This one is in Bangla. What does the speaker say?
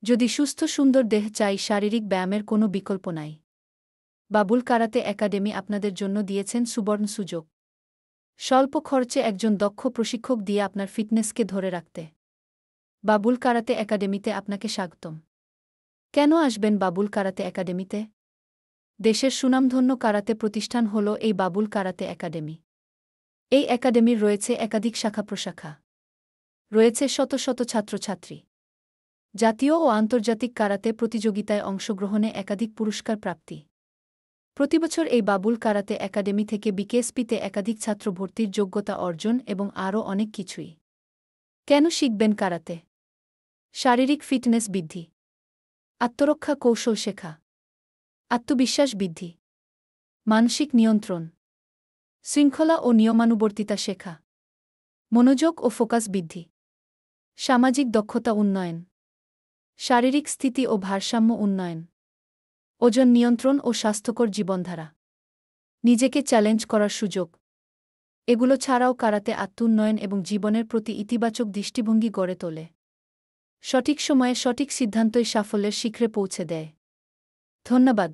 যদি সুস্থ সুন্দর দেহ চাই, শারীরিক ব্যায়ামের কোনো বিকল্প নাই। বাবুল কারাতে একাডেমি আপনাদের জন্য দিয়েছেন সুবর্ণ সুযোগ। স্বল্প খরচে একজন দক্ষ প্রশিক্ষক দিয়ে আপনার ফিটনেসকে ধরে রাখতে। বাবুল কারাতে একাডেমিতে আপনাকে স্বাগতম। কেন আসবেন বাবুল কারাতে একাডেমিতে? দেশের সুনামধন্য কারাতে প্রতিষ্ঠান হল এই বাবুল কারাতে একাডেমি। এই একাডেমির রয়েছে একাধিক শাখা প্রশাখা। রয়েছে শত শত ছাত্রছাত্রী। জাতীয় ও আন্তর্জাতিক কারাতে প্রতিযোগিতায় অংশগ্রহণে একাধিক পুরস্কার প্রাপ্তি। প্রতিবছর এই বাবুল কারাতে একাডেমি থেকে বিকেএসপিতে একাধিক ছাত্র ভর্তির যোগ্যতা অর্জন এবং আরও অনেক কিছুই। কেন শিখবেন কারাতে? শারীরিক ফিটনেস বৃদ্ধি, আত্মরক্ষা কৌশল শেখা, আত্মবিশ্বাস বৃদ্ধি, মানসিক নিয়ন্ত্রণ, শৃঙ্খলা ও নিয়মানুবর্তিতা শেখা, মনোযোগ ও ফোকাস বৃদ্ধি, সামাজিক দক্ষতা উন্নয়ন, শারীরিক স্থিতি ও ভারসাম্য উন্নয়ন, ওজন নিয়ন্ত্রণ ও স্বাস্থ্যকর জীবনধারা, নিজেকে চ্যালেঞ্জ করার সুযোগ। এগুলো ছাড়াও কারাতে আত্মোন্নয়ন এবং জীবনের প্রতি ইতিবাচক দৃষ্টিভঙ্গি গড়ে তোলে। সঠিক সময়ে সঠিক সিদ্ধান্তই সাফল্যের শিখরে পৌঁছে দেয়। ধন্যবাদ।